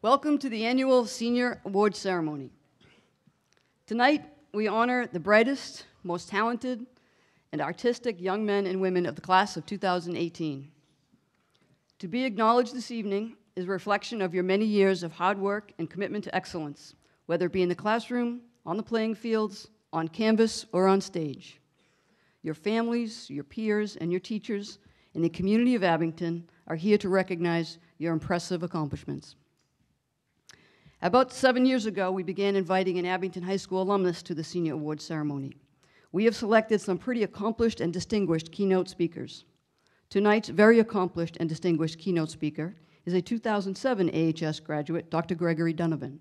Welcome to the annual Senior Awards Ceremony. Tonight, we honor the brightest, most talented, and artistic young men and women of the class of 2018. To be acknowledged this evening is a reflection of your many years of hard work and commitment to excellence, whether it be in the classroom, on the playing fields, on canvas, or on stage. Your families, your peers, and your teachers in the community of Abington are here to recognize your impressive accomplishments. About 7 years ago, we began inviting an Abington High School alumnus to the Senior Awards ceremony. We have selected some pretty accomplished and distinguished keynote speakers. Tonight's very accomplished and distinguished keynote speaker is a 2007 AHS graduate, Dr. Gregory Donovan.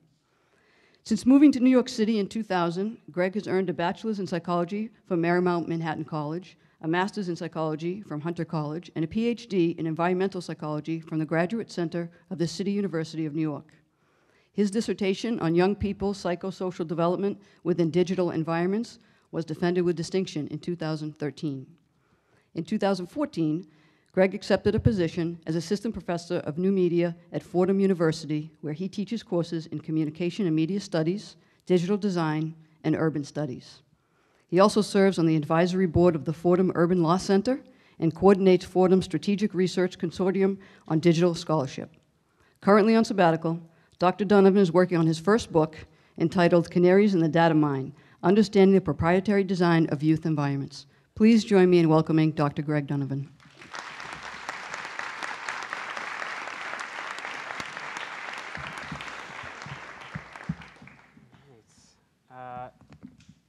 Since moving to New York City in 2000, Greg has earned a bachelor's in psychology from Marymount Manhattan College, a master's in psychology from Hunter College, and a PhD in environmental psychology from the Graduate Center of the City University of New York. His dissertation on young people's psychosocial development within digital environments was defended with distinction in 2013. In 2014, Greg accepted a position as assistant professor of new media at Fordham University, where he teaches courses in communication and media studies, digital design, and urban studies. He also serves on the advisory board of the Fordham Urban Law Center and coordinates Fordham's Strategic Research Consortium on Digital Scholarship. Currently on sabbatical, Dr. Donovan is working on his first book entitled Canaries in the Data Mine, Understanding the Proprietary Design of Youth Environments. Please join me in welcoming Dr. Greg Donovan.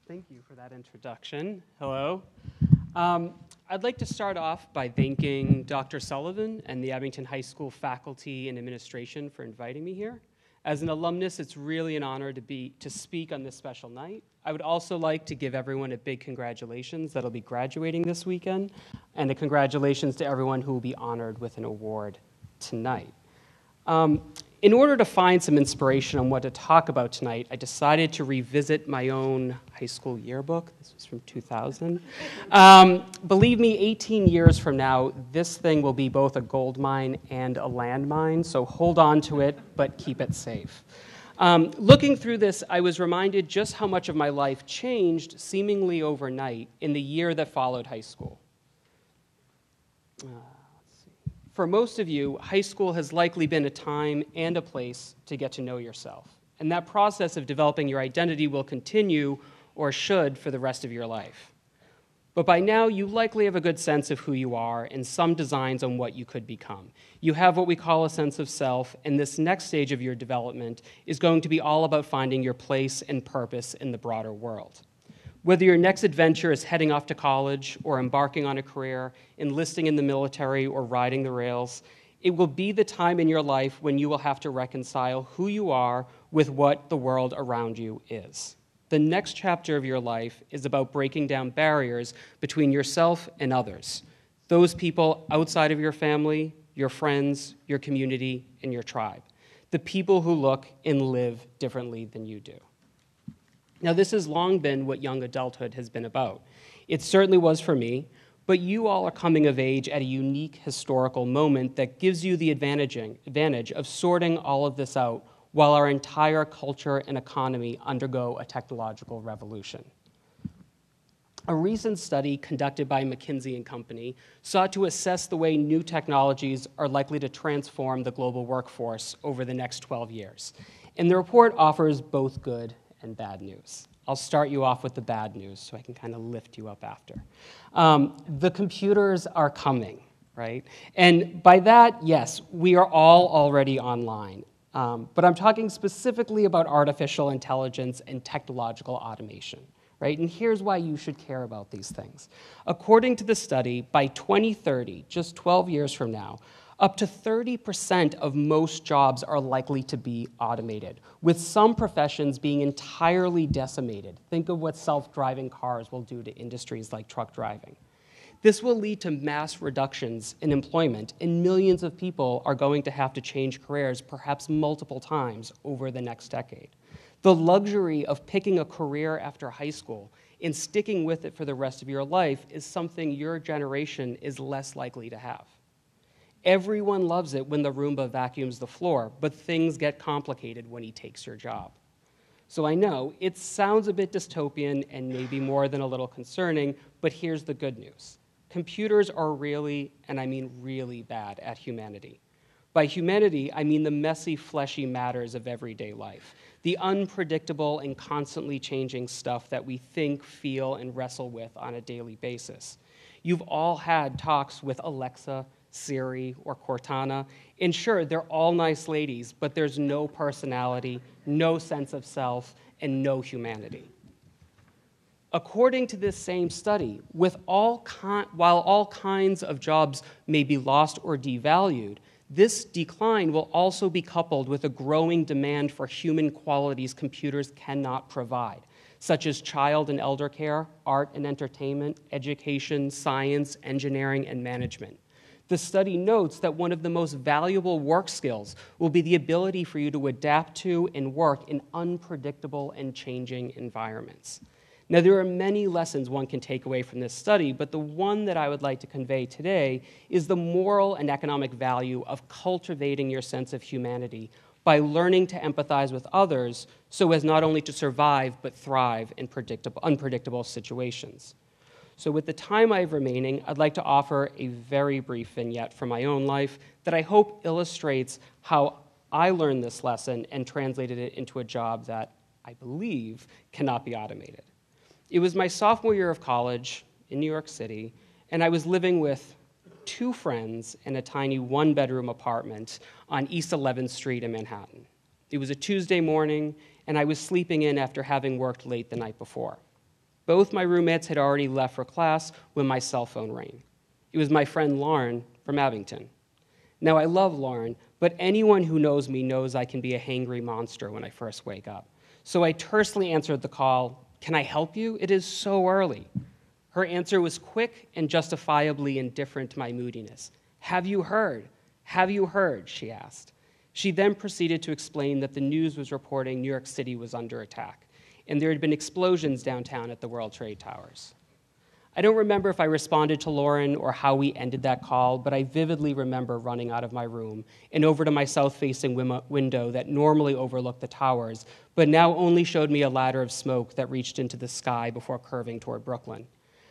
Thank you for that introduction. Hello. I'd like to start off by thanking Dr. Sullivan and the Abington High School faculty and administration for inviting me here. As an alumnus, it's really an honor to speak on this special night. I would also like to give everyone a big congratulations that'll be graduating this weekend, and a congratulations to everyone who will be honored with an award tonight. In order to find some inspiration on what to talk about tonight, I decided to revisit my own high school yearbook. This was from 2000. Believe me, 18 years from now, this thing will be both a gold mine and a landmine, so hold on to it, but keep it safe. Looking through this, I was reminded just how much of my life changed seemingly overnight in the year that followed high school. For most of you, high school has likely been a time and a place to get to know yourself. And that process of developing your identity will continue, or should, for the rest of your life. But by now, you likely have a good sense of who you are and some designs on what you could become. You have what we call a sense of self, and this next stage of your development is going to be all about finding your place and purpose in the broader world. Whether your next adventure is heading off to college or embarking on a career, enlisting in the military or riding the rails, it will be the time in your life when you will have to reconcile who you are with what the world around you is. The next chapter of your life is about breaking down barriers between yourself and others, those people outside of your family, your friends, your community, and your tribe, the people who look and live differently than you do. Now, this has long been what young adulthood has been about. It certainly was for me, but you all are coming of age at a unique historical moment that gives you the advantage of sorting all of this out while our entire culture and economy undergo a technological revolution. A recent study conducted by McKinsey & Company sought to assess the way new technologies are likely to transform the global workforce over the next 12 years. And the report offers both good and bad news. I'll start you off with the bad news so I can kind of lift you up after. The computers are coming, right? And by that, yes, we are all already online. But I'm talking specifically about artificial intelligence and technological automation, right? And here's why you should care about these things. According to the study, by 2030, just 12 years from now, up to 30% of most jobs are likely to be automated, with some professions being entirely decimated. Think of what self-driving cars will do to industries like truck driving. This will lead to mass reductions in employment, and millions of people are going to have to change careers perhaps multiple times over the next decade. The luxury of picking a career after high school and sticking with it for the rest of your life is something your generation is less likely to have. Everyone loves it when the Roomba vacuums the floor, but things get complicated when he takes your job. So I know it sounds a bit dystopian and maybe more than a little concerning, but here's the good news. Computers are really, and I mean really bad at humanity. By humanity, I mean the messy, fleshy matters of everyday life, the unpredictable and constantly changing stuff that we think, feel, and wrestle with on a daily basis. You've all had talks with Alexa, Siri, or Cortana, and sure, they're all nice ladies, but there's no personality, no sense of self, and no humanity. According to this same study, while all kinds of jobs may be lost or devalued, this decline will also be coupled with a growing demand for human qualities computers cannot provide, such as child and elder care, art and entertainment, education, science, engineering, and management. The study notes that one of the most valuable work skills will be the ability for you to adapt to and work in unpredictable and changing environments. Now, there are many lessons one can take away from this study, but the one that I would like to convey today is the moral and economic value of cultivating your sense of humanity by learning to empathize with others so as not only to survive but thrive in unpredictable situations. So with the time I have remaining, I'd like to offer a very brief vignette from my own life that I hope illustrates how I learned this lesson and translated it into a job that I believe cannot be automated. It was my sophomore year of college in New York City, and I was living with two friends in a tiny one-bedroom apartment on East 11th Street in Manhattan. It was a Tuesday morning, and I was sleeping in after having worked late the night before. Both my roommates had already left for class when my cell phone rang. It was my friend Lauren from Abington. Now, I love Lauren, but anyone who knows me knows I can be a hangry monster when I first wake up. So I tersely answered the call, "Can I help you? It is so early." Her answer was quick and justifiably indifferent to my moodiness. "Have you heard? Have you heard?" she asked. She then proceeded to explain that the news was reporting New York City was under attack, and there had been explosions downtown at the World Trade Towers. I don't remember if I responded to Lauren or how we ended that call, but I vividly remember running out of my room and over to my south-facing window that normally overlooked the towers, but now only showed me a ladder of smoke that reached into the sky before curving toward Brooklyn.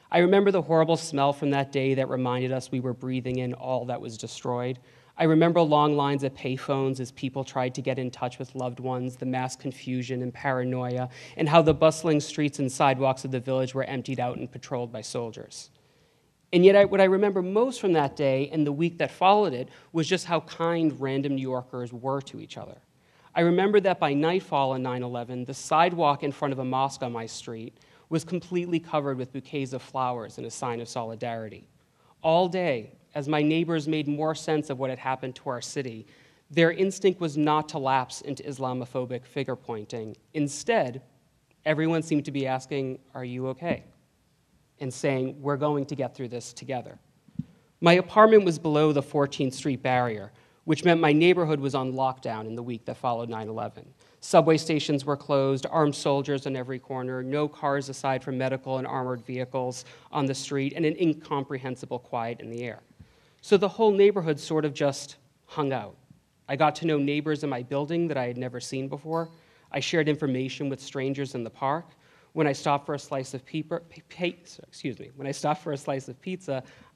I remember the horrible smell from that day that reminded us we were breathing in all that was destroyed. I remember long lines at payphones as people tried to get in touch with loved ones, the mass confusion and paranoia, and how the bustling streets and sidewalks of the village were emptied out and patrolled by soldiers. And yet what I remember most from that day and the week that followed it was just how kind random New Yorkers were to each other. I remember that by nightfall on 9/11, the sidewalk in front of a mosque on my street was completely covered with bouquets of flowers in a sign of solidarity. All day, as my neighbors made more sense of what had happened to our city, their instinct was not to lapse into Islamophobic finger-pointing. Instead, everyone seemed to be asking, "Are you okay?" and saying, "We're going to get through this together." My apartment was below the 14th Street barrier, which meant my neighborhood was on lockdown in the week that followed 9/11. Subway stations were closed, armed soldiers on every corner, no cars aside from medical and armored vehicles on the street, and an incomprehensible quiet in the air. So the whole neighborhood sort of just hung out. I got to know neighbors in my building that I had never seen before. I shared information with strangers in the park. When I stopped for a slice of pizza,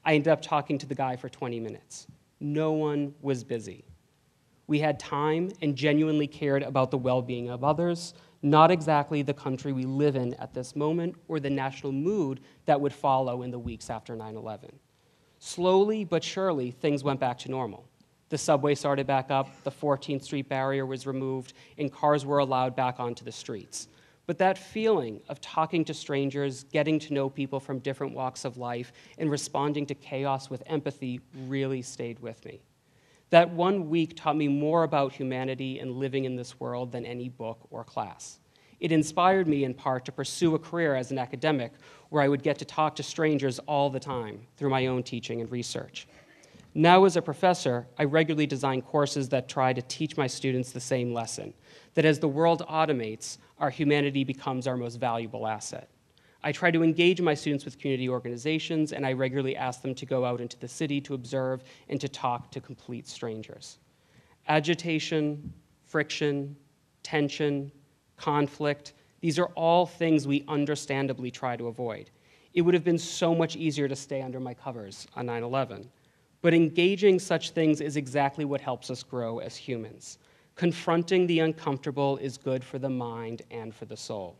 I ended up talking to the guy for 20 minutes. No one was busy. We had time and genuinely cared about the well-being of others, not exactly the country we live in at this moment or the national mood that would follow in the weeks after 9/11. Slowly but surely, things went back to normal. The subway started back up, the 14th Street barrier was removed, and cars were allowed back onto the streets. But that feeling of talking to strangers, getting to know people from different walks of life, and responding to chaos with empathy really stayed with me. That 1 week taught me more about humanity and living in this world than any book or class. It inspired me in part to pursue a career as an academic where I would get to talk to strangers all the time through my own teaching and research. Now as a professor, I regularly design courses that try to teach my students the same lesson, that as the world automates, our humanity becomes our most valuable asset. I try to engage my students with community organizations, and I regularly ask them to go out into the city to observe and to talk to complete strangers. Agitation, friction, tension, conflict, these are all things we understandably try to avoid. It would have been so much easier to stay under my covers on 9/11. But engaging such things is exactly what helps us grow as humans. Confronting the uncomfortable is good for the mind and for the soul.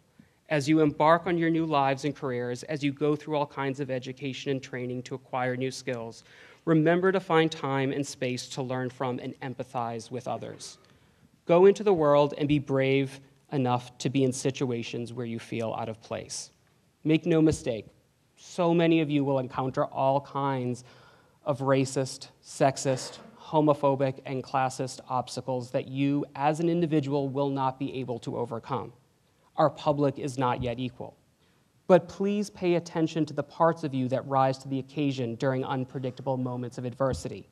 As you embark on your new lives and careers, as you go through all kinds of education and training to acquire new skills, remember to find time and space to learn from and empathize with others. Go into the world and be brave enough to be in situations where you feel out of place. Make no mistake, so many of you will encounter all kinds of racist, sexist, homophobic, and classist obstacles that you, as an individual, will not be able to overcome. Our public is not yet equal. But please pay attention to the parts of you that rise to the occasion during unpredictable moments of adversity.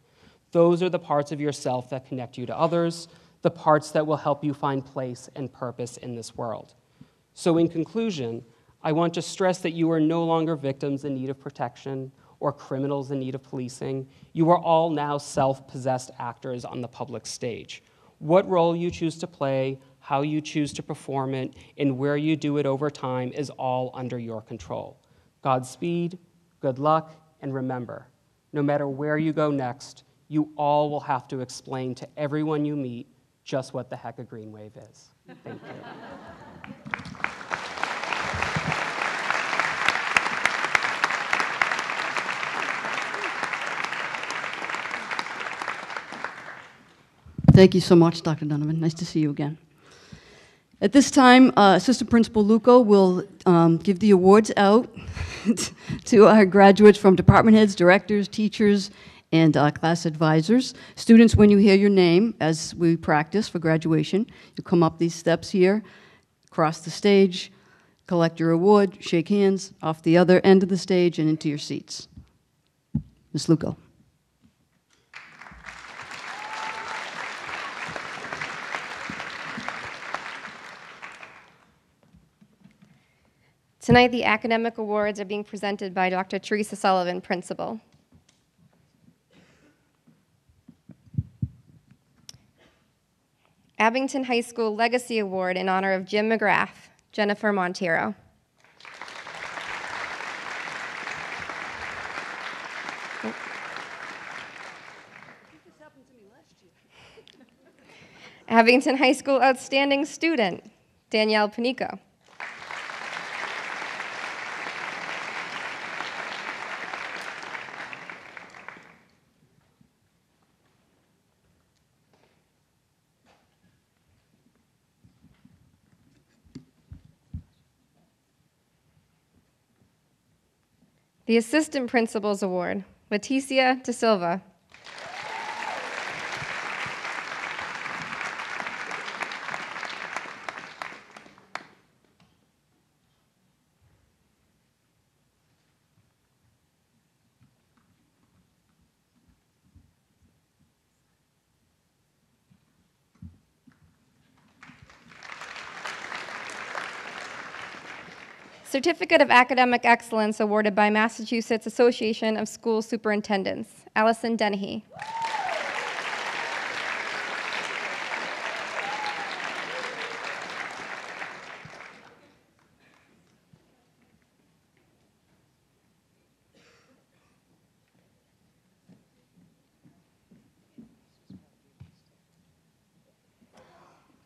Those are the parts of yourself that connect you to others, the parts that will help you find place and purpose in this world. So in conclusion, I want to stress that you are no longer victims in need of protection or criminals in need of policing. You are all now self-possessed actors on the public stage. What role you choose to play, how you choose to perform it, and where you do it over time is all under your control. Godspeed, good luck, and remember, no matter where you go next, you all will have to explain to everyone you meet just what the heck a green wave is. Thank you. Thank you so much, Dr. Donovan. Nice to see you again. At this time, Assistant Principal Luco will give the awards out to our graduates from department heads, directors, teachers, and class advisors. Students, when you hear your name, as we practice for graduation, you come up these steps here, cross the stage, collect your award, shake hands, off the other end of the stage and into your seats. Ms. Luco. Tonight, the academic awards are being presented by Dr. Teresa Sullivan, Principal. Abington High School Legacy Award in honor of Jim McGrath, Jennifer Montero. Abington High School Outstanding Student, Danielle Panico. The Assistant Principal's Award, Leticia De Silva. Certificate of Academic Excellence awarded by Massachusetts Association of School Superintendents, Allison Dennehy.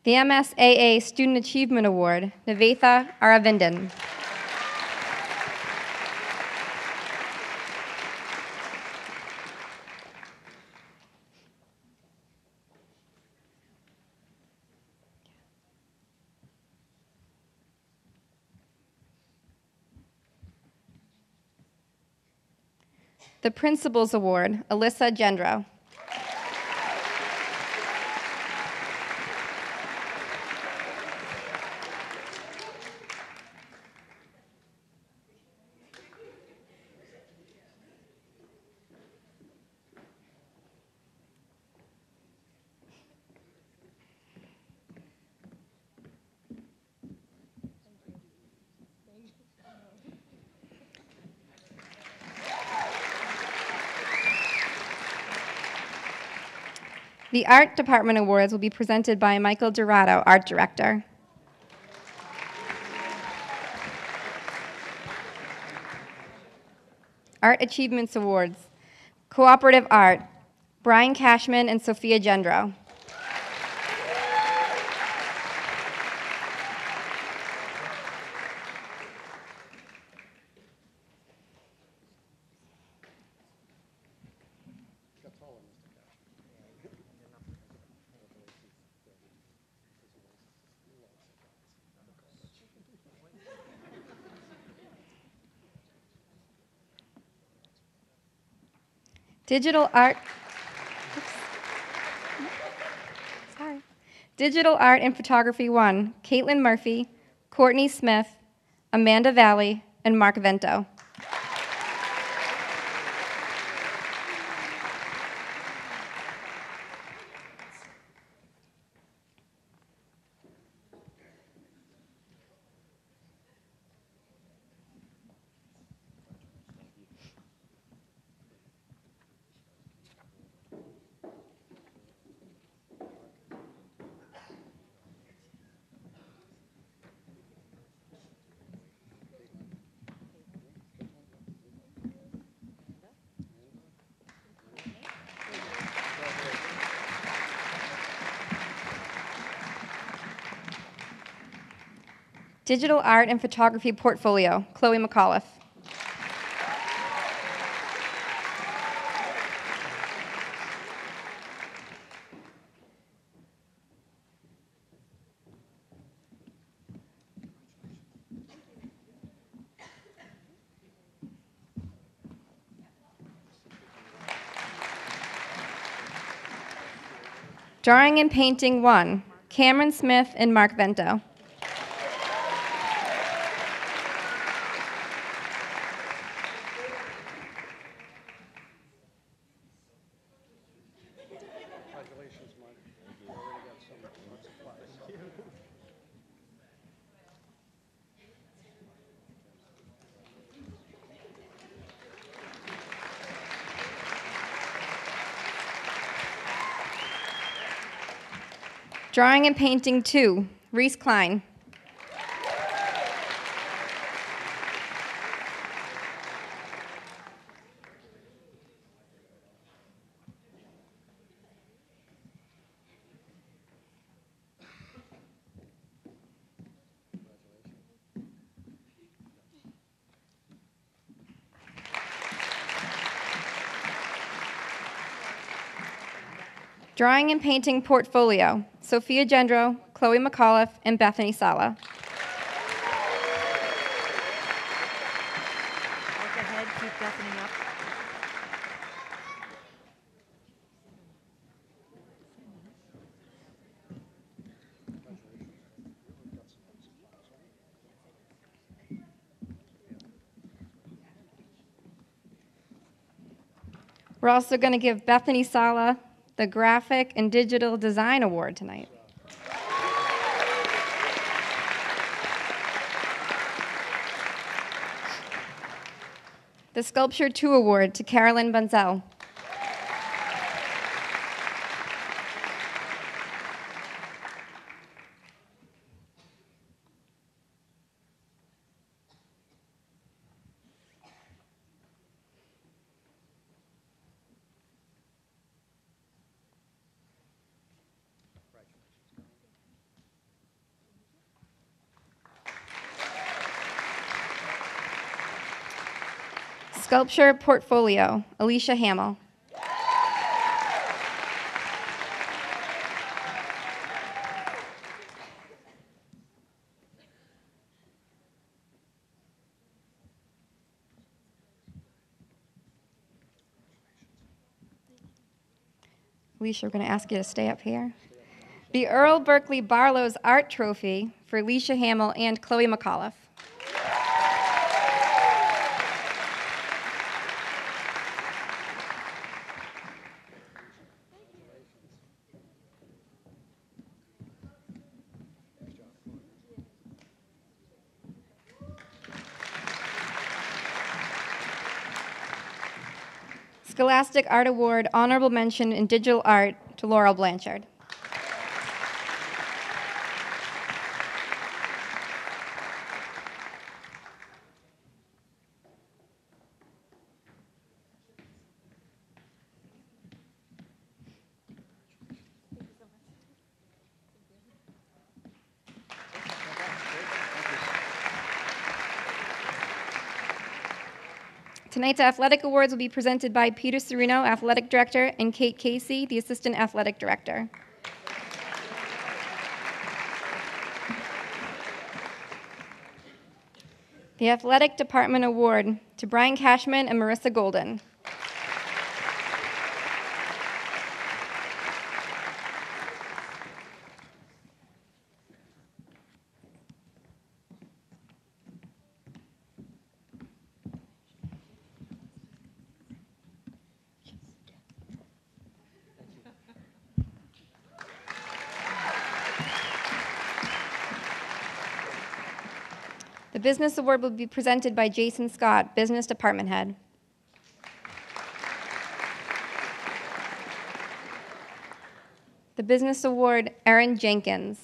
The MSAA Student Achievement Award, Nivetha Aravindan. The Principal's Award, Alyssa Gendro. The Art Department Awards will be presented by Michael Dorado, Art Director. Art Achievements Awards. Cooperative Art, Brian Cashman and Sophia Gendro. Digital Art. Sorry. Digital Art and Photography 1, Caitlin Murphy, Courtney Smith, Amanda Valley, and Mark Vento. Digital Art and Photography Portfolio, Chloe McAuliffe. Drawing and Painting 1, Cameron Smith and Mark Vento. Congratulations, Mark. You already got some supplies. Drawing and Painting 2, Reese Klein. Drawing and Painting Portfolio, Sophia Gendro, Chloe McAuliffe, and Bethany Sala. Walk ahead, keep Bethany up. We're also going to give Bethany Sala the Graphic and Digital Design Award tonight. The Sculpture 2 Award to Carolyn Bunzel. Sculpture Portfolio, Alicia Hamill. Alicia, we're going to ask you to stay up here. The Earl Berkeley Barlow's Art Trophy for Alicia Hamill and Chloe McAuliffe. Scholastic Art Award, Honorable Mention in Digital Art to Laurel Blanchard. Tonight's athletic awards will be presented by Peter Serino, Athletic Director, and Kate Casey, the Assistant Athletic Director. The Athletic Department Award to Brian Cashman and Marissa Golden. The Business Award will be presented by Jason Scott, Business Department Head. The Business Award, Erin Jenkins.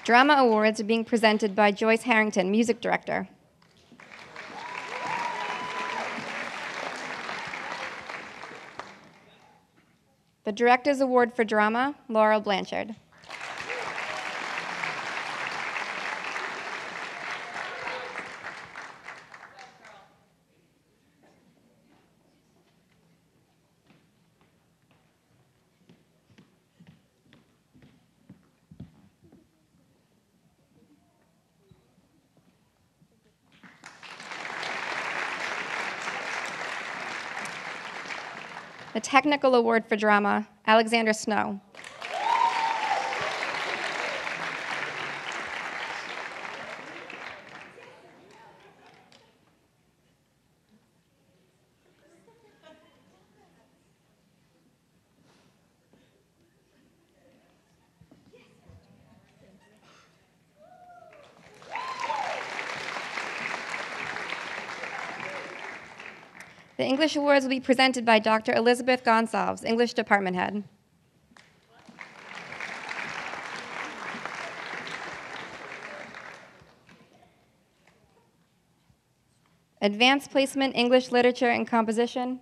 Drama Awards are being presented by Joyce Harrington, Music Director. The Director's Award for Drama, Laurel Blanchard. The Technical Award for Drama, Alexandra Snow. The English Awards will be presented by Dr. Elizabeth Gonsalves, English Department Head. Advanced Placement English Literature and Composition,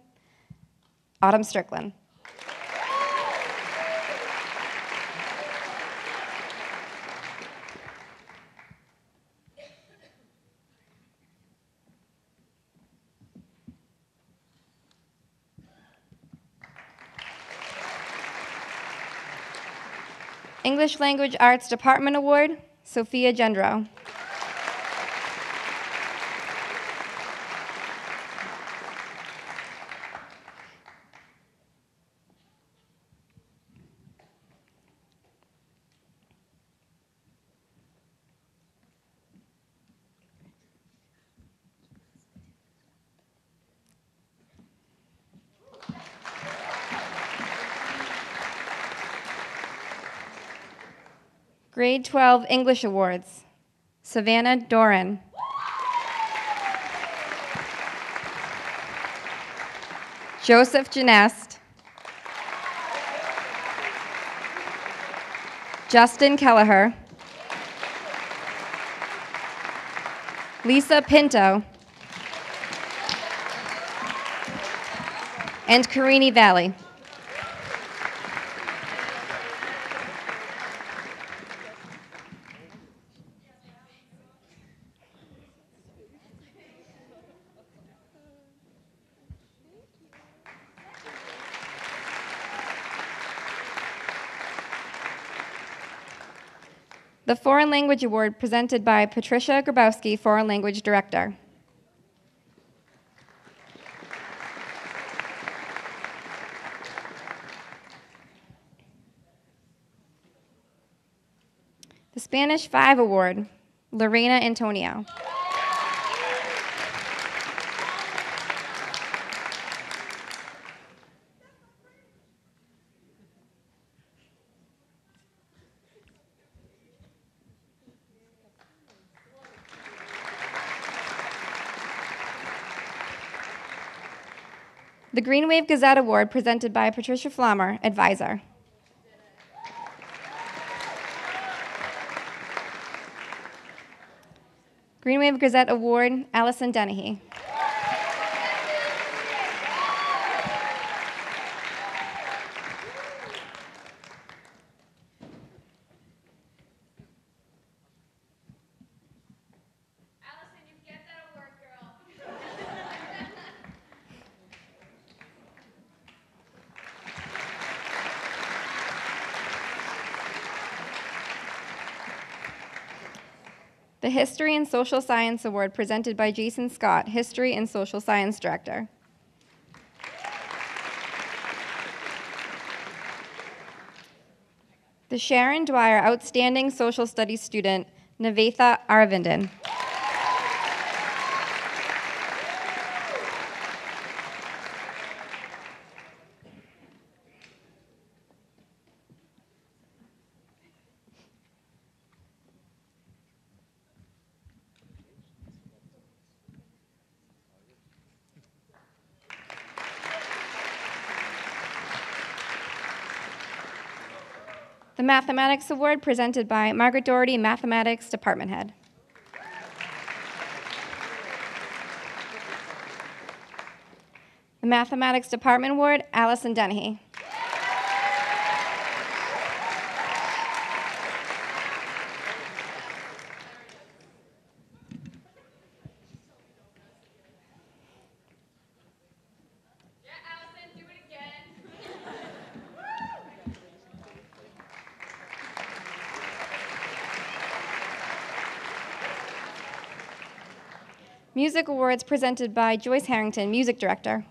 Autumn Strickland. English Language Arts Department Award, Sophia Gendro. Grade 12 English Awards, Savannah Doran. Joseph Genest. Justin Kelleher. Lisa Pinto. And Carini Valley. The Foreign Language Award presented by Patricia Grabowski, Foreign Language Director. The Spanish 5 Award, Lorena Antonio. The Green Wave Gazette Award, presented by Patricia Flammer, advisor. Green Wave Gazette Award, Allison Dennehy. The History and Social Science Award, presented by Jason Scott, History and Social Science Director. The Sharon Dwyer Outstanding Social Studies Student, Nivetha Aravindan. The Mathematics Award, presented by Margaret Doherty, Mathematics Department Head. The Mathematics Department Award, Allison Dennehy. Music Awards, presented by Joyce Harrington, Music Director.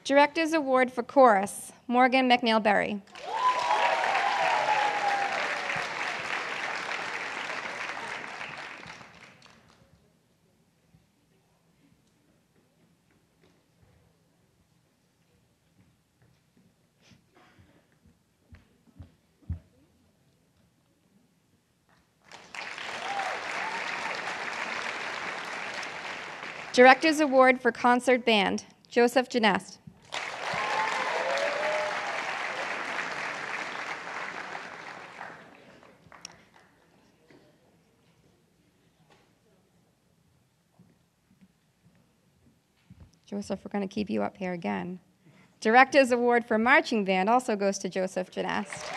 Director's Award for Chorus, Morgan McNeil-Berry. Director's Award for Concert Band, Joseph Janest. Joseph, we're going to keep you up here again. Director's Award for Marching Band also goes to Joseph Janest.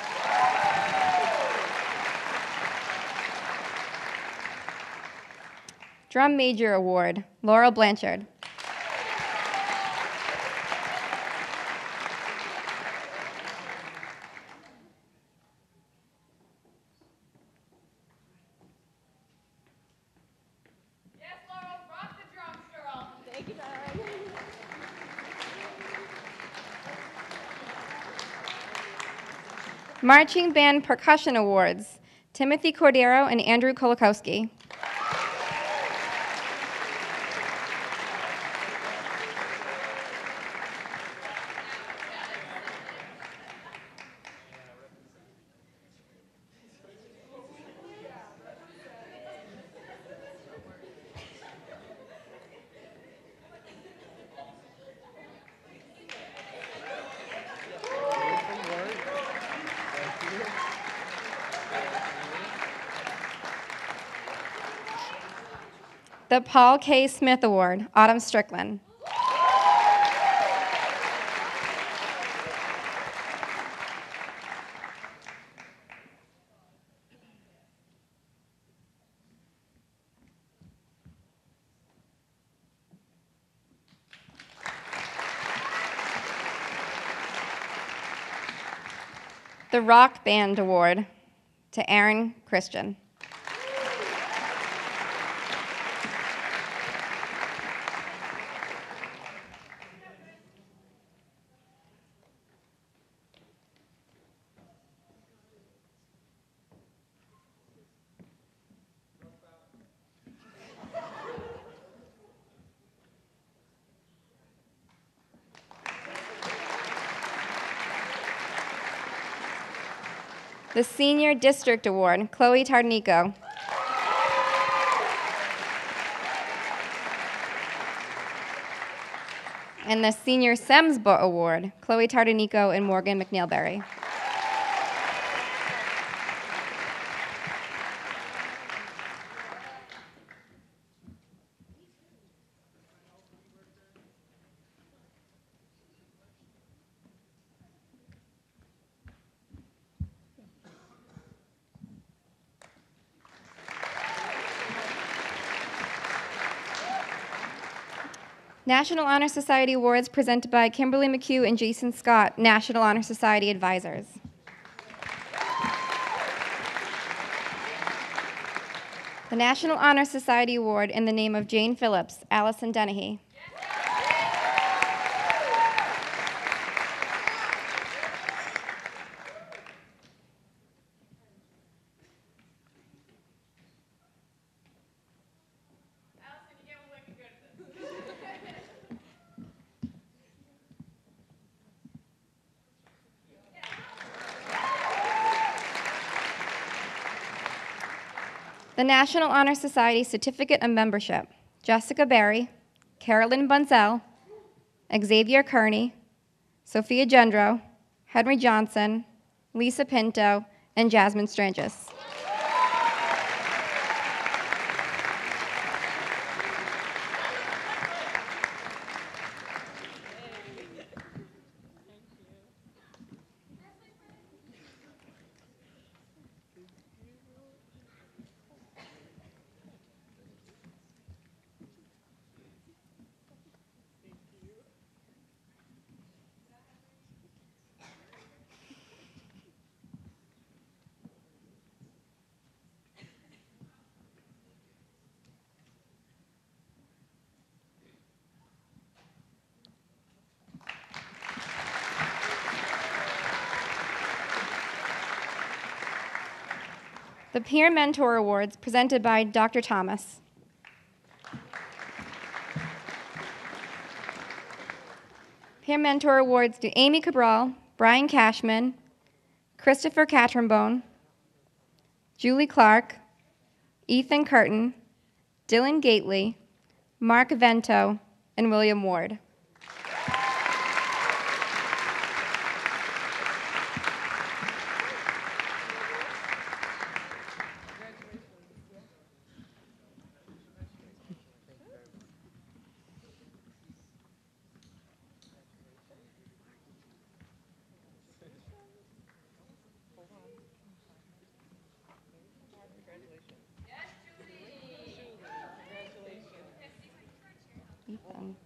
Drum Major Award, Laurel Blanchard. Yes, Laurel, rock the drums, girl. Thank you, darling. Marching Band Percussion Awards, Timothy Cordero and Andrew Kolakowski. The Paul K. Smith Award, Autumn Strickland. The Rock Band Award to Aaron Christian. The Senior District Award, Chloe Tardnico. And the Senior SEMSBA Award, Chloe Tardanico and Morgan McNeilberry. National Honor Society Awards presented by Kimberly McHugh and Jason Scott, National Honor Society Advisors. The National Honor Society Award in the name of Jane Phillips, Allison Dennehy. Allison, you get one looking good at this. The National Honor Society Certificate of Membership, Jessica Berry, Carolyn Bunzel, Xavier Kearney, Sophia Gendro, Henry Johnson, Lisa Pinto, and Jasmine Strangis. The Peer Mentor Awards presented by Dr. Thomas. Peer Mentor Awards to Amy Cabral, Brian Cashman, Christopher Catrambone, Julie Clark, Ethan Curtin, Dylan Gately, Mark Vento, and William Ward. Ethan.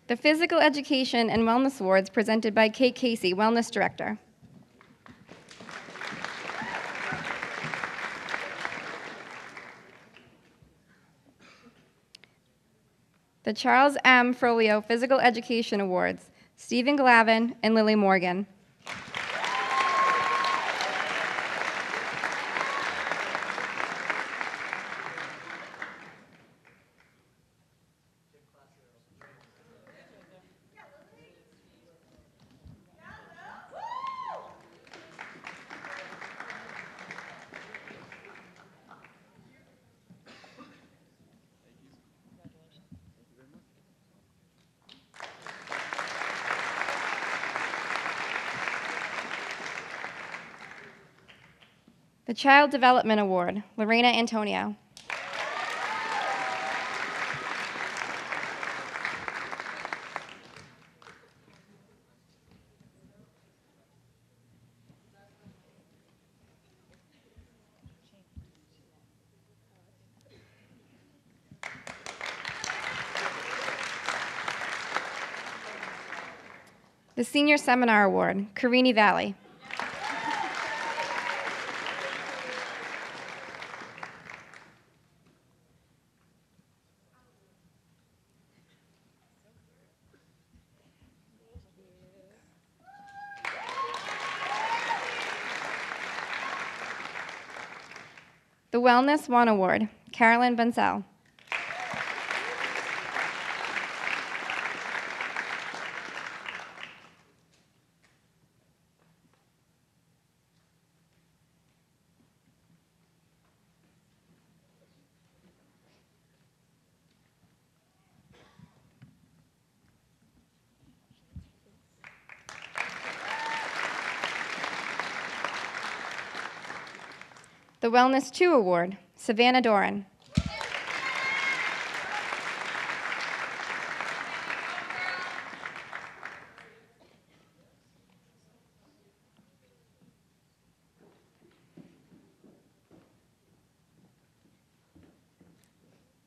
The Physical Education and Wellness Awards presented by Kate Casey, Wellness Director. The Charles M. Frolio Physical Education Awards, Stephen Glavin and Lily Morgan. The Child Development Award, Lorena Antonio. The Senior Seminar Award, Carini Valley. The Wellness One Award, Carolyn Bunsell. The Wellness Two Award, Savannah Doran.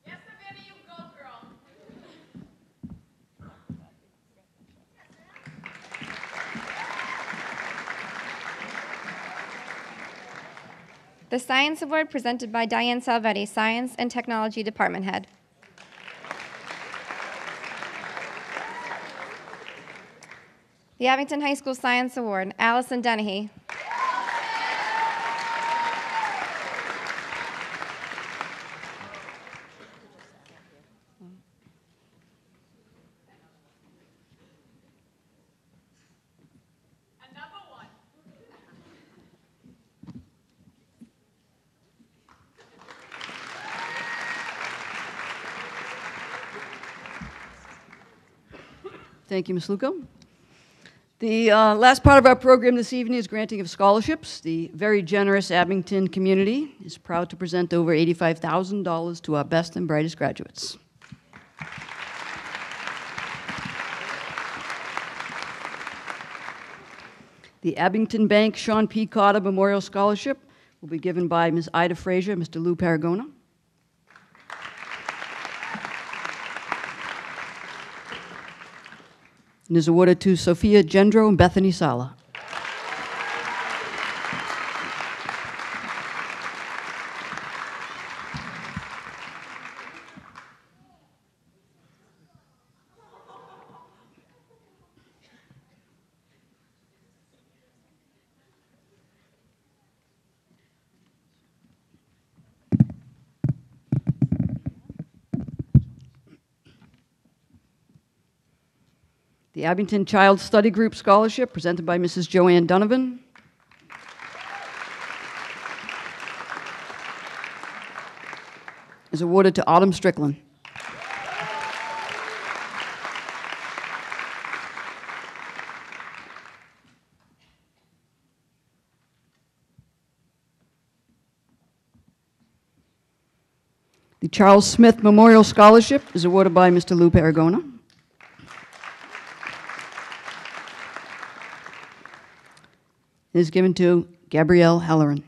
Yes, Savannah, you go, girl. The Science Award presented by Diane Salvetti, Science and Technology Department Head. The Abington High School Science Award, Allison Dennehy. Another one. Thank you, Ms. Luco. The last part of our program this evening is granting of scholarships. The very generous Abington community is proud to present over $85,000 to our best and brightest graduates. The Abington Bank Sean P. Carter Memorial Scholarship will be given by Ms. Ida Frazier and Mr. Lou Paragona. And is awarded to Sophia Gendro and Bethany Sala. The Abington Child Study Group Scholarship, presented by Mrs. Joanne Donovan. Is awarded to Autumn Strickland. The Charles Smith Memorial Scholarship is awarded by Mr. Lou Paragona. It is given to Gabrielle Halloran.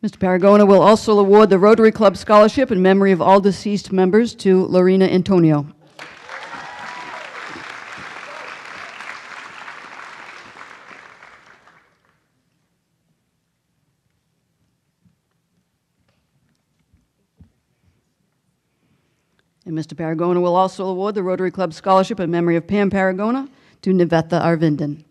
Mr. Paragona will also award the Rotary Club Scholarship in memory of all deceased members to Lorena Antonio. And Mr. Paragona will also award the Rotary Club Scholarship in memory of Pam Paragona to Nivetha Arvindan.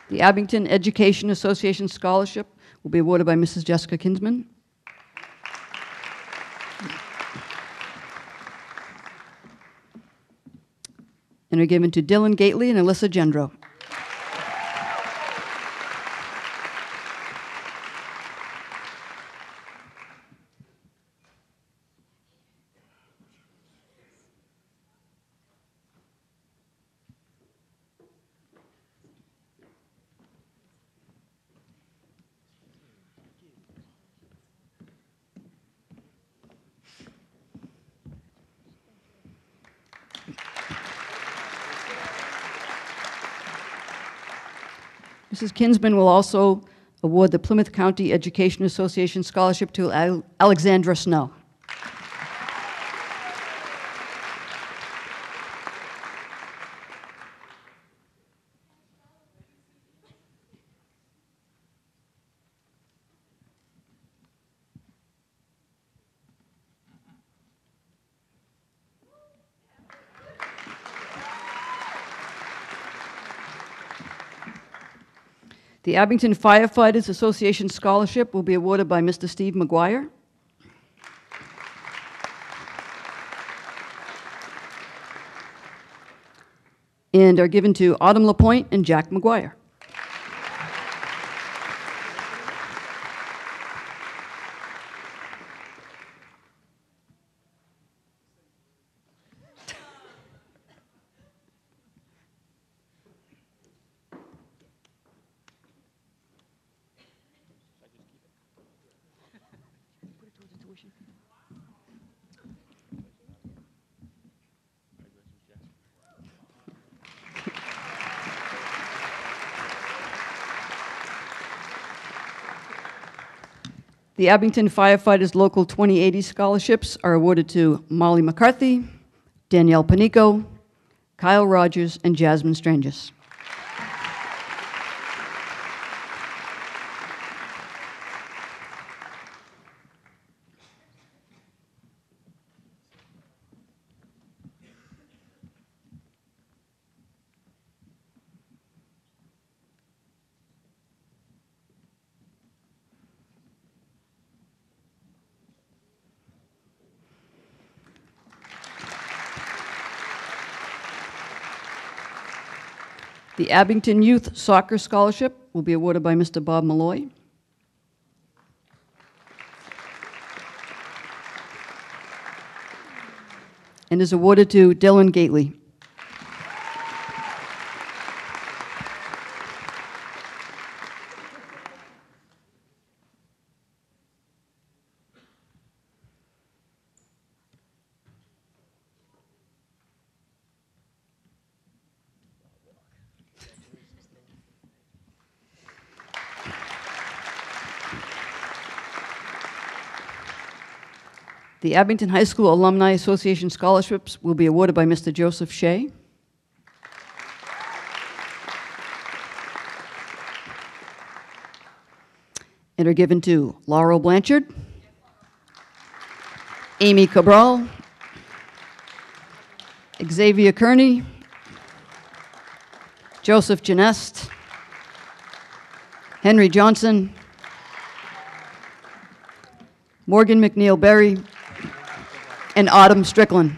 The Abington Education Association Scholarship will be awarded by Mrs. Jessica Kinsman. And are given to Dylan Gately and Alyssa Gendro. Mrs. Kinsman will also award the Plymouth County Education Association Scholarship to Alexandra Snow. The Abington Firefighters Association Scholarship will be awarded by Mr. Steve McGuire. And are given to Autumn LaPointe and Jack McGuire. The Abington Firefighters Local 2080 scholarships are awarded to Molly McCarthy, Danielle Panico, Kyle Rogers, and Jasmine Strangis. The Abington Youth Soccer Scholarship will be awarded by Mr. Bob Malloy. And is awarded to Dylan Gately. The Abington High School Alumni Association scholarships will be awarded by Mr. Joseph Shea. And are given to Laurel Blanchard, Amy Cabral, Xavier Kearney, Joseph Genest, Henry Johnson, Morgan McNeil Berry, and Autumn Strickland.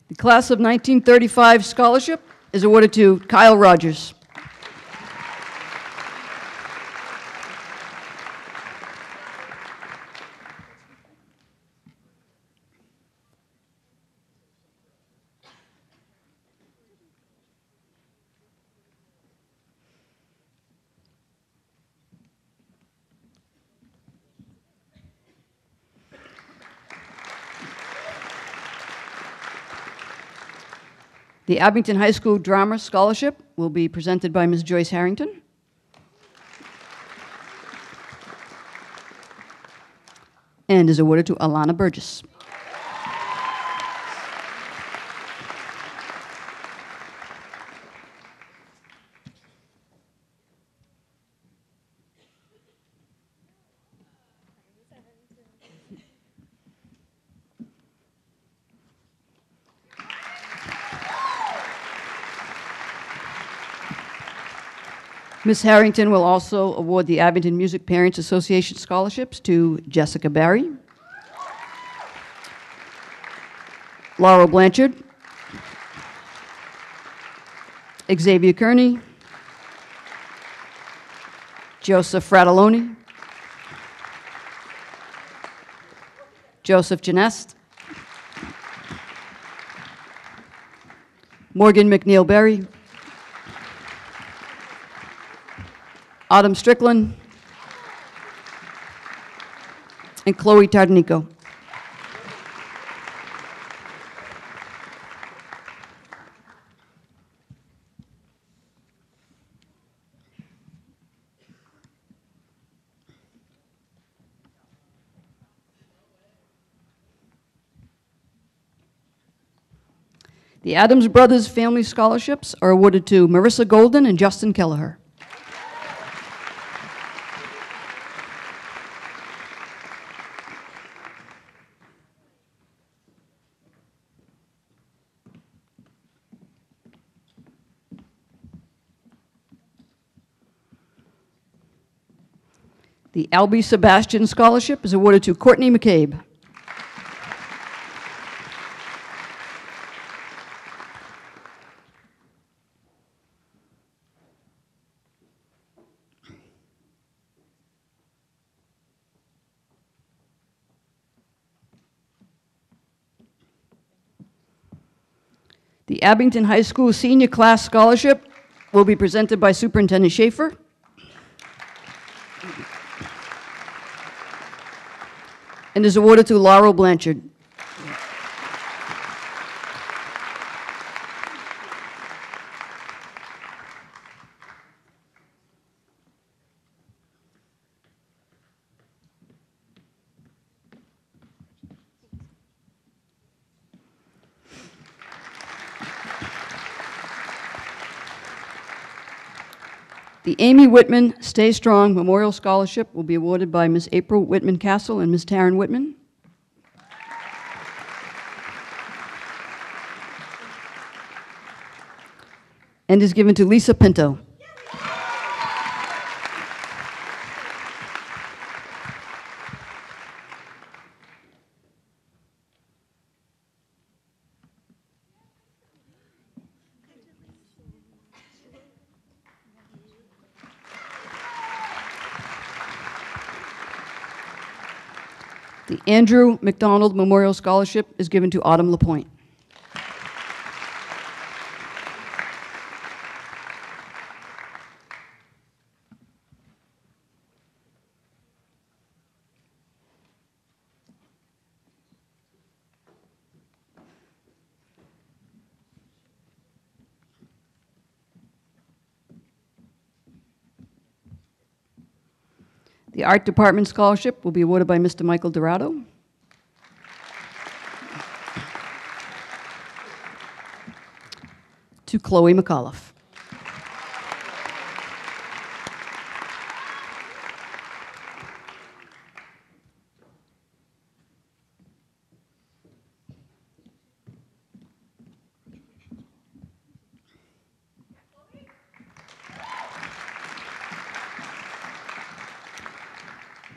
The Class of 1935 scholarship is awarded to Kyle Rogers. The Abington High School Drama Scholarship will be presented by Ms. Joyce Harrington. And is awarded to Alana Burgess. Ms. Harrington will also award the Abington Music Parents Association scholarships to Jessica Barry, Laurel Blanchard, Xavier Kearney, Joseph Fratelloni, Joseph Genest, Morgan McNeil Berry, Autumn Strickland, and Chloe Tardanico. The Adams Brothers Family Scholarships are awarded to Marissa Golden and Justin Kelleher. The Albie Sebastian Scholarship is awarded to Courtney McCabe. The Abington High School Senior Class Scholarship will be presented by Superintendent Schaefer. And is awarded to Laurel Blanchard. The Amy Whitman Stay Strong Memorial Scholarship will be awarded by Ms. April Whitman Castle and Ms. Taryn Whitman. And is given to Lisa Pinto. The Andrew McDonald Memorial Scholarship is given to Autumn LaPointe. The Art Department Scholarship will be awarded by Mr. Michael Dorado. To Chloe McAuliffe.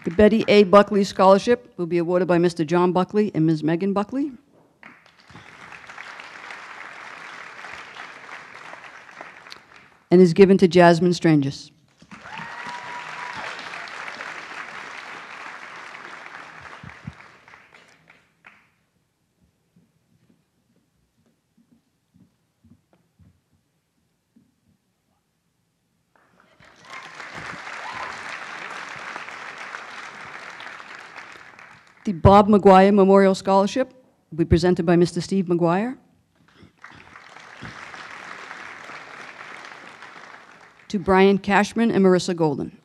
The Betty A. Buckley Scholarship will be awarded by Mr. John Buckley and Ms. Megan Buckley. And is given to Jasmine Strangis. The Bob McGuire Memorial Scholarship will be presented by Mr. Steve McGuire. To Brian Cashman and Marissa Golden.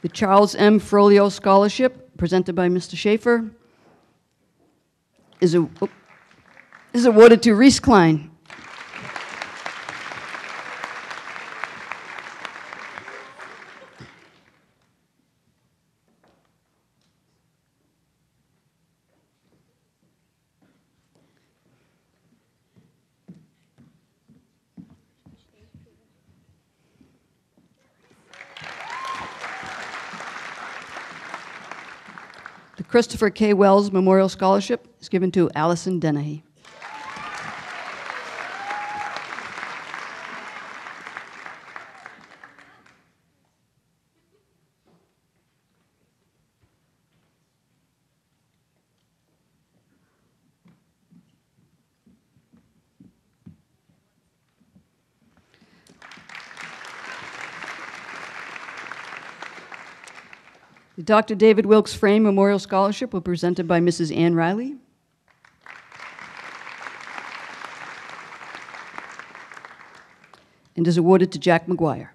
The Charles M. Frolio Scholarship, presented by Mr. Schaefer, is awarded to Reese Klein. The Christopher K. Wells Memorial Scholarship is given to Allison Dennehy. The Dr. David Wilkes Frame Memorial Scholarship will be presented by Mrs. Ann Riley. And is awarded to Jack McGuire.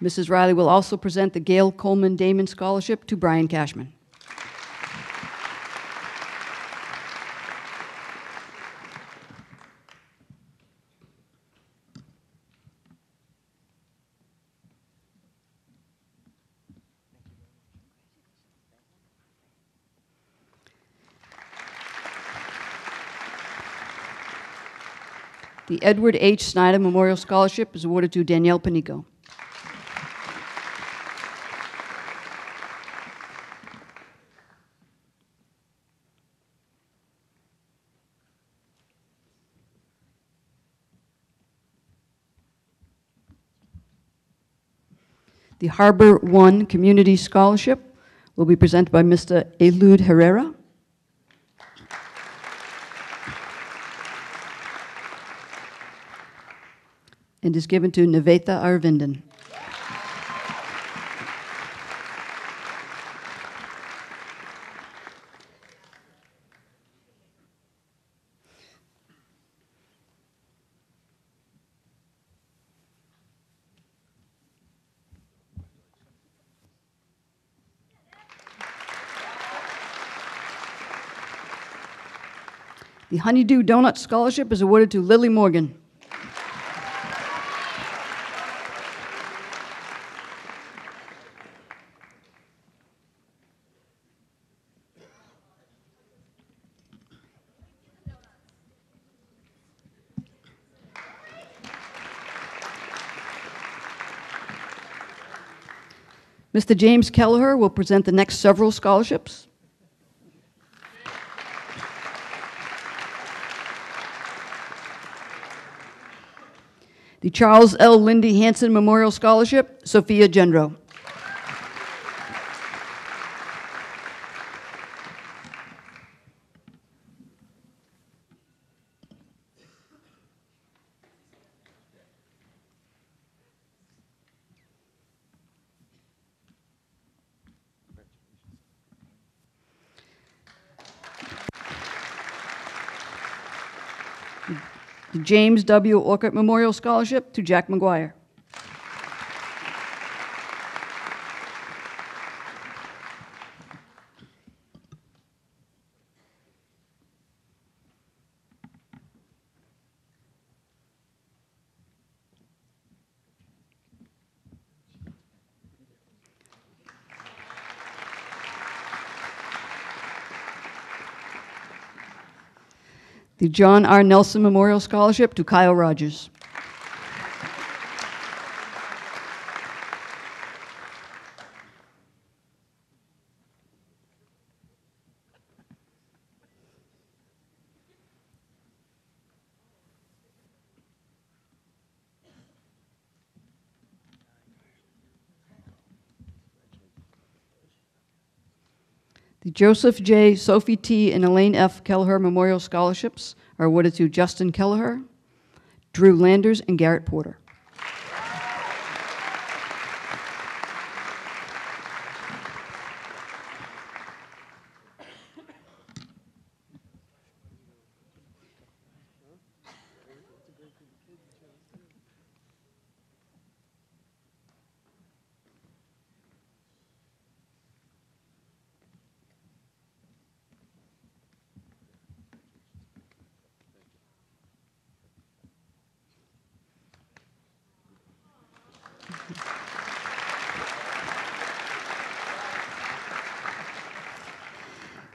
Mrs. Riley will also present the Gail Coleman Damon Scholarship to Brian Cashman. The Edward H. Snyder Memorial Scholarship is awarded to Danielle Panico. The Harbor One Community Scholarship will be presented by Mr. Elud Herrera. And is given to Nivetha Arvindan. The Honeydew Donut Scholarship is awarded to Lily Morgan. Mr. James Kelleher will present the next several scholarships. The Charles L. Lindy Hansen Memorial Scholarship, Sophia Gendro. The James W. Orcutt Memorial Scholarship to Jack McGuire. The John R. Nelson Memorial Scholarship to Kyle Rogers. The Joseph J., Sophie T., and Elaine F. Kelleher Memorial Scholarships are awarded to Justin Kelleher, Drew Landers, and Garrett Porter.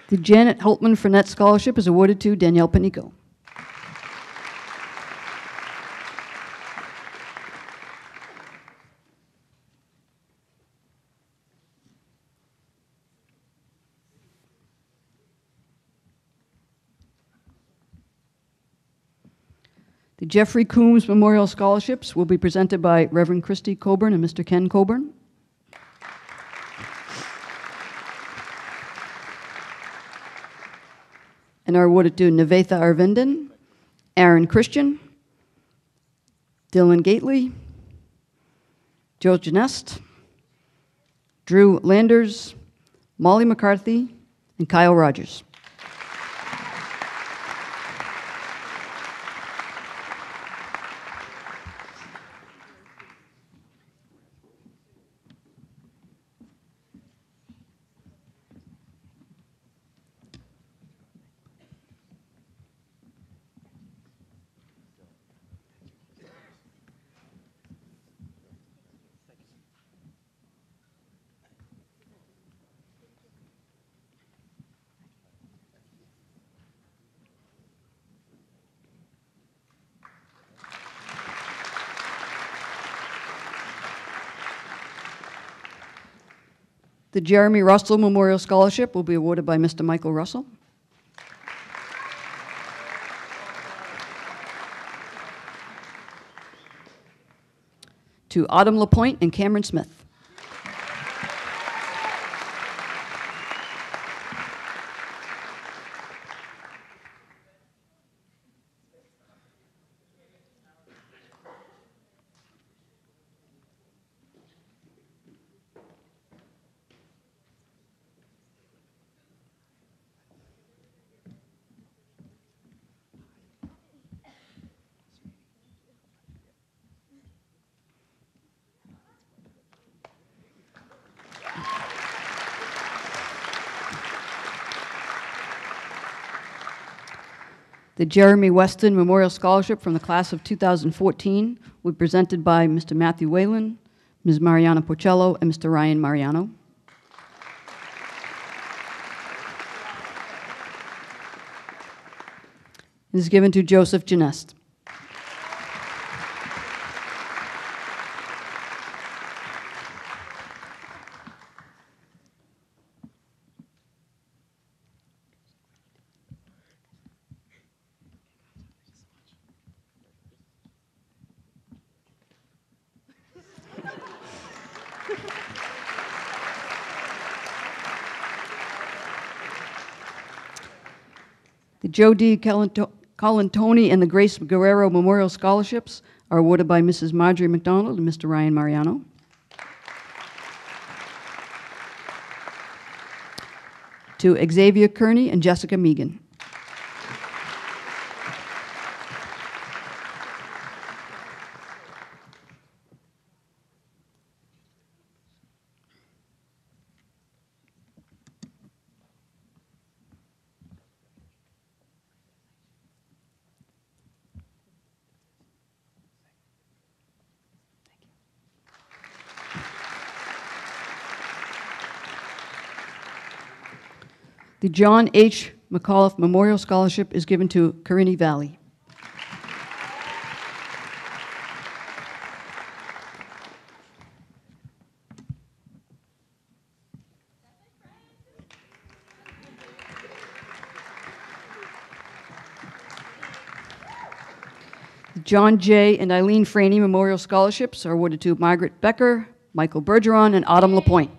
The Janet Holtman Fournette Scholarship is awarded to Danielle Panico. The Jeffrey Coombs Memorial Scholarships will be presented by Reverend Christy Coburn and Mr. Ken Coburn. And are awarded to Nivetha Arvindan, Aaron Christian, Dylan Gately, Joe Janest, Drew Landers, Molly McCarthy, and Kyle Rogers. The Jeremy Russell Memorial Scholarship will be awarded by Mr. Michael Russell. To Autumn LaPointe and Cameron Smith. The Jeremy Weston Memorial Scholarship from the class of 2014 will be presented by Mr. Matthew Whalen, Ms. Mariana Porcello, and Mr. Ryan Mariano. It is given to Joseph Janest. The Joe D. Colantoni and the Grace Guerrero Memorial Scholarships are awarded by Mrs. Marjorie McDonald and Mr. Ryan Mariano. To Xavier Kearney and Jessica Megan. The John H. McAuliffe Memorial Scholarship is given to Carini Valley. The John J. and Eileen Franey Memorial Scholarships are awarded to Margaret Becker, Michael Bergeron, and Autumn LaPointe.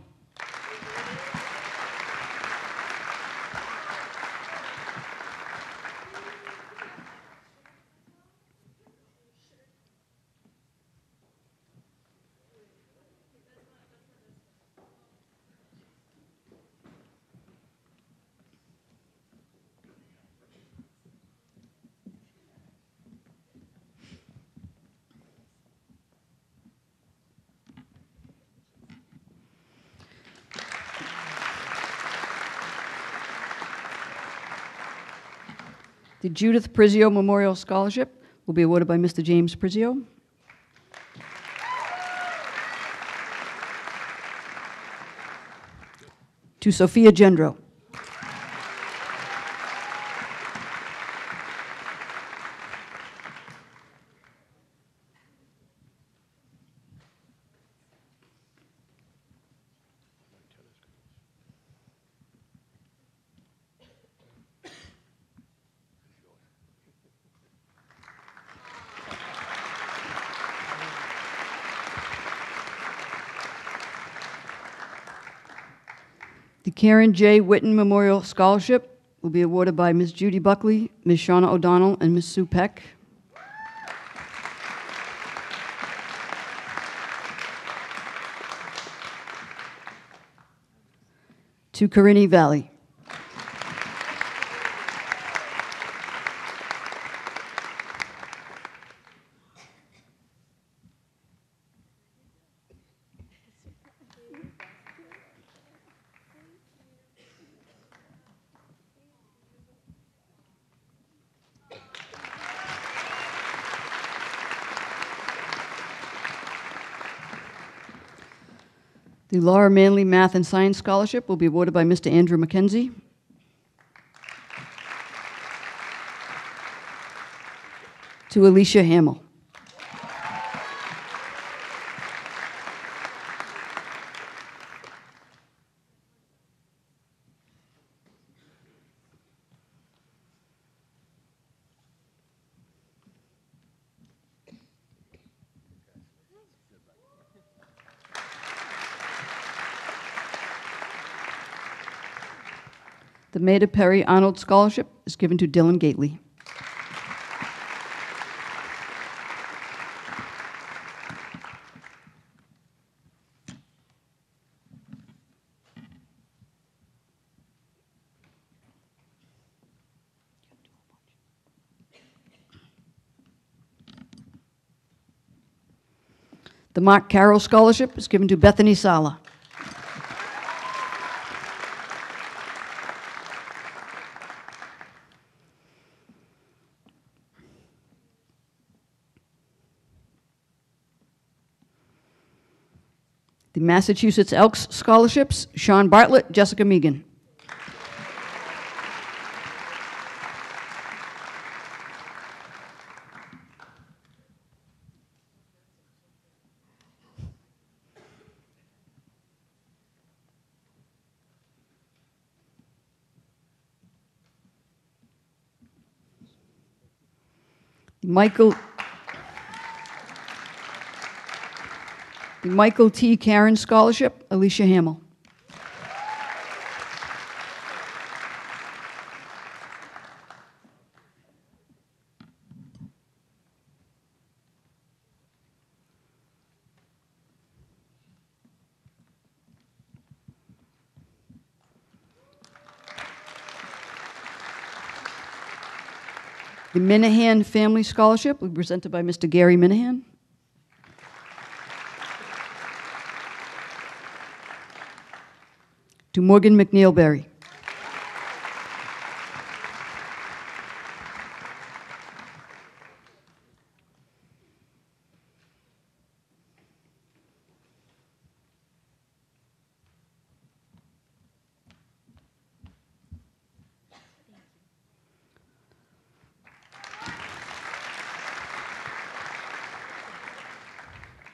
The Judith Prizio Memorial Scholarship will be awarded by Mr. James Prizio. To Sophia Gendro. The Karen J. Witten Memorial Scholarship will be awarded by Ms. Judy Buckley, Ms. Shauna O'Donnell, and Ms. Sue Peck. To Carini Valley. The Laura Manley Math and Science Scholarship will be awarded by Mr. Andrew McKenzie. To Alicia Hamill. The Maida Perry Arnold Scholarship is given to Dylan Gately. The Mark Carroll Scholarship is given to Bethany Sala. The Massachusetts Elks Scholarships, Sean Bartlett, Jessica Megan. The Michael T. Karen Scholarship, Alicia Hamill. The Minahan Family Scholarship will be presented by Mr. Gary Minahan. To Morgan McNeil Berry.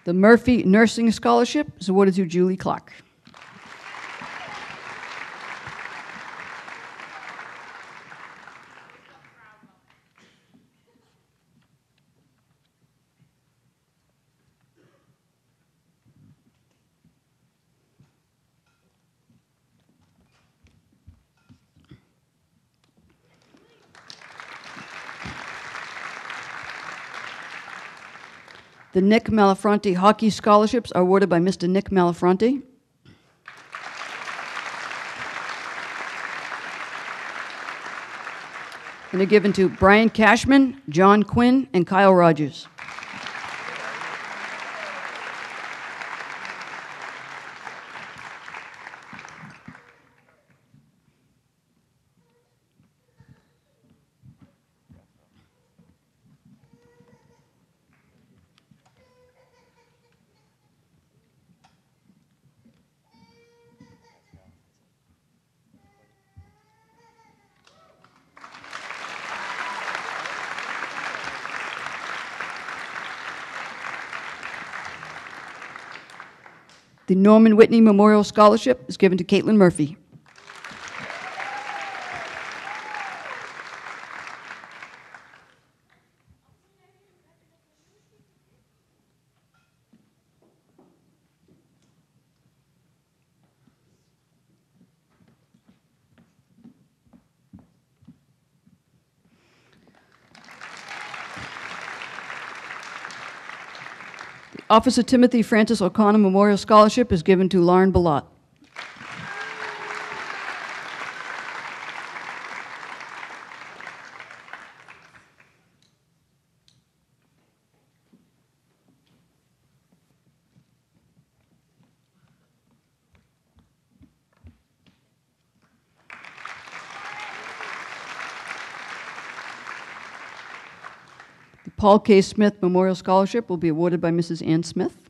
The Murphy Nursing Scholarship is awarded to Julie Clark. The Nick Malafronte Hockey Scholarships are awarded by Mr. Nick Malafronte. And they're given to Brian Cashman, John Quinn, and Kyle Rogers. The Norman Whitney Memorial Scholarship is given to Caitlin Murphy. Officer Timothy Francis O'Connor Memorial Scholarship is given to Lauren Ballot. The Paul K. Smith Memorial Scholarship will be awarded by Mrs. Ann Smith.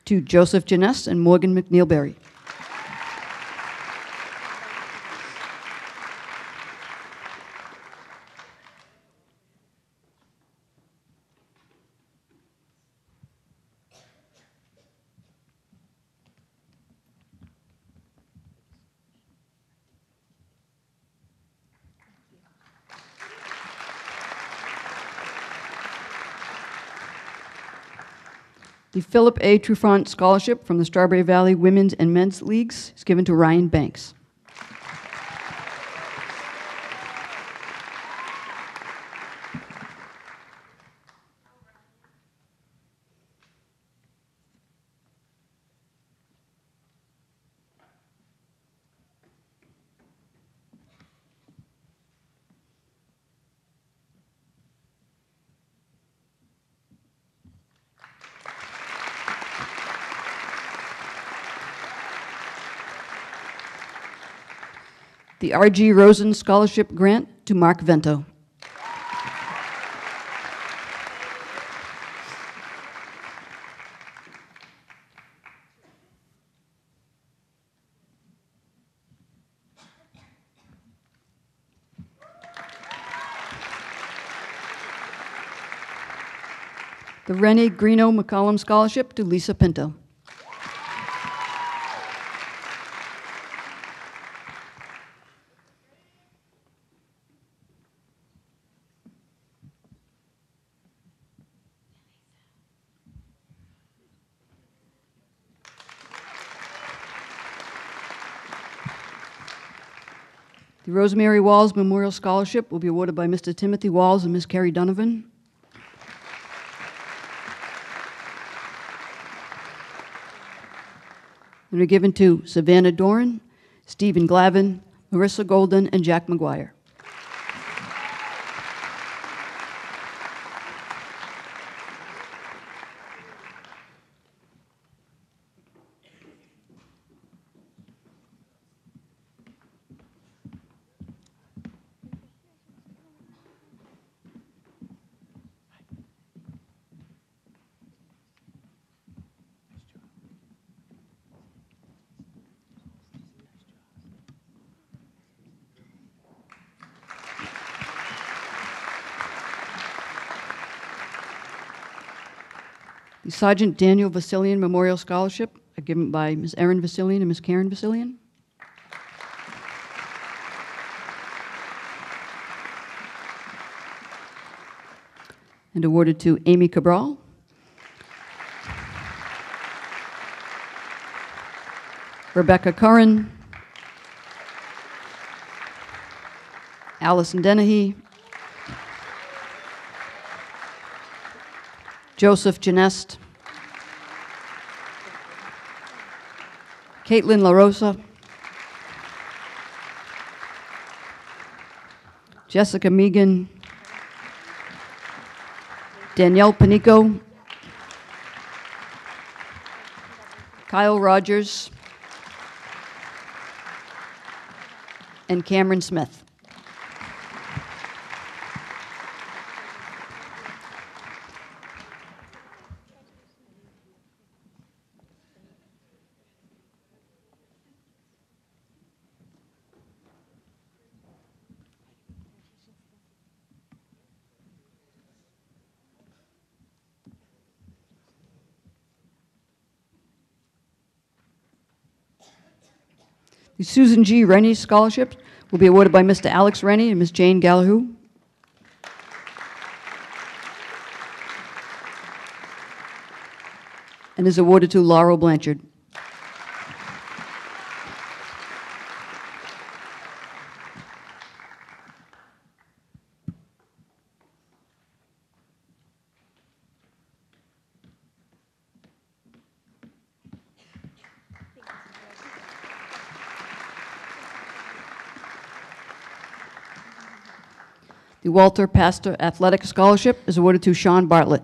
To Joseph Janess and Morgan McNeilberry. The Philip A. Trufant Scholarship from the Strawberry Valley Women's and Men's Leagues is given to Ryan Banks. The R.G. Rosen Scholarship Grant to Mark Vento. The Rennie Greeno McCollum Scholarship to Lisa Pinto. The Rosemary Walls Memorial Scholarship will be awarded by Mr. Timothy Walls and Ms. Carrie Donovan. And are given to Savannah Doran, Stephen Glavin, Marissa Golden, and Jack McGuire. The Sergeant Daniel Vasilian Memorial Scholarship are given by Ms. Erin Vasilian and Ms. Karen Vasilian. And awarded to Amy Cabral. Rebecca Curran. Allison Dennehy. Joseph Janest, Caitlin LaRosa, Jessica Megan, Danielle Panico, Kyle Rogers, and Cameron Smith. The Susan G. Rennie Scholarship will be awarded by Mr. Alex Rennie and Ms. Jane Gallahue. And is awarded to Laurel Blanchard. The Walter Pastor Athletic Scholarship is awarded to Sean Bartlett.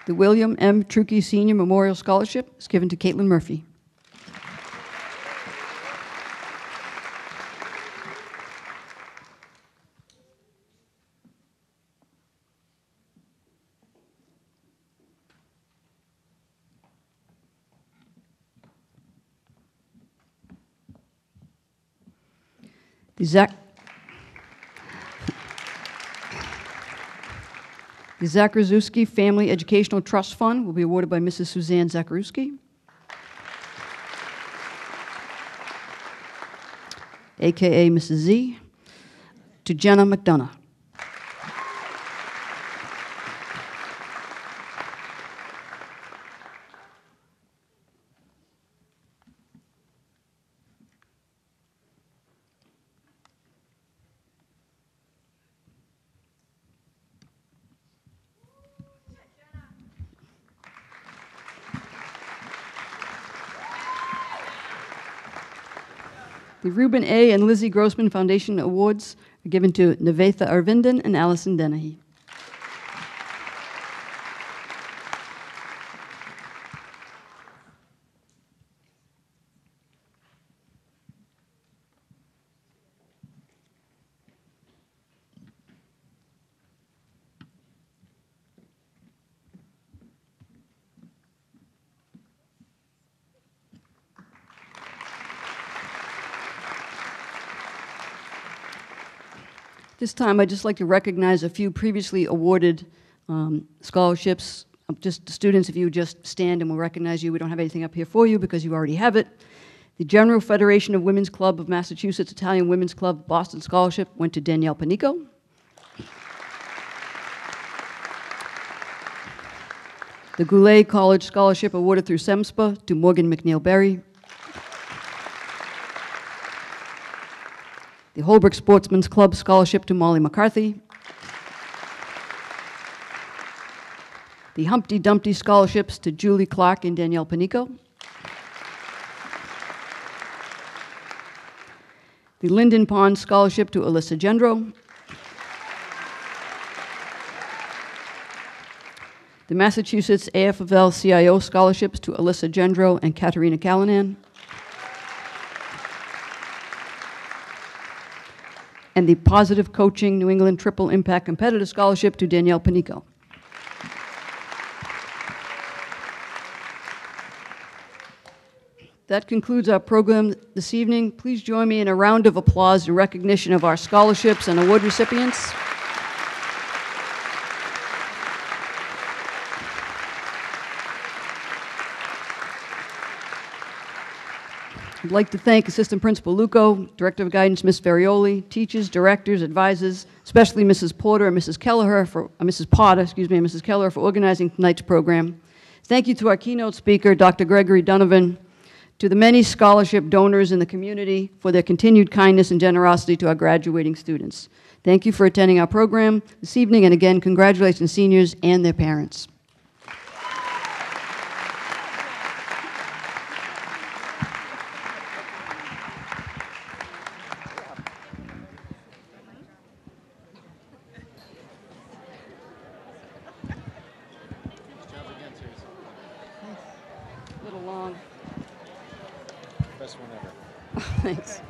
The William M. Truckee Senior Memorial Scholarship is given to Caitlin Murphy. The Zakarewski Family Educational Trust Fund will be awarded by Mrs. Suzanne Zakarewski, a.k.a. Mrs. Z, to Jenna McDonough. The Reuben A. and Lizzie Grossman Foundation Awards are given to Nivetha Arvindan and Allison Dennehy. This time, I'd just like to recognize a few previously awarded scholarships. Just students, if you just stand and we'll recognize you. We don't have anything up here for you because you already have it. The General Federation of Women's Club of Massachusetts Italian Women's Club Boston Scholarship went to Danielle Panico. The Goulet College Scholarship awarded through SEMSPA to Morgan McNeil Berry. The Holbrook Sportsman's Club Scholarship to Molly McCarthy. The Humpty Dumpty Scholarships to Julie Clark and Danielle Panico. The Linden Pond Scholarship to Alyssa Gendro. The Massachusetts AFL CIO Scholarships to Alyssa Gendro and Katerina Callanan. And the Positive Coaching New England Triple Impact Competitive Scholarship to Danielle Panico. That concludes our program this evening. Please join me in a round of applause in recognition of our scholarships and award recipients. I'd like to thank Assistant Principal Luco, Director of Guidance Ms. Ferrioli, teachers, directors, advisors, especially Mrs. Porter and Mrs. Kelleher for Mrs. Potter, excuse me, and Mrs. Kelleher for organizing tonight's program. Thank you to our keynote speaker, Dr. Gregory Donovan, to the many scholarship donors in the community for their continued kindness and generosity to our graduating students. Thank you for attending our program this evening, and again, congratulations seniors and their parents. A little long. Best one ever. Thanks.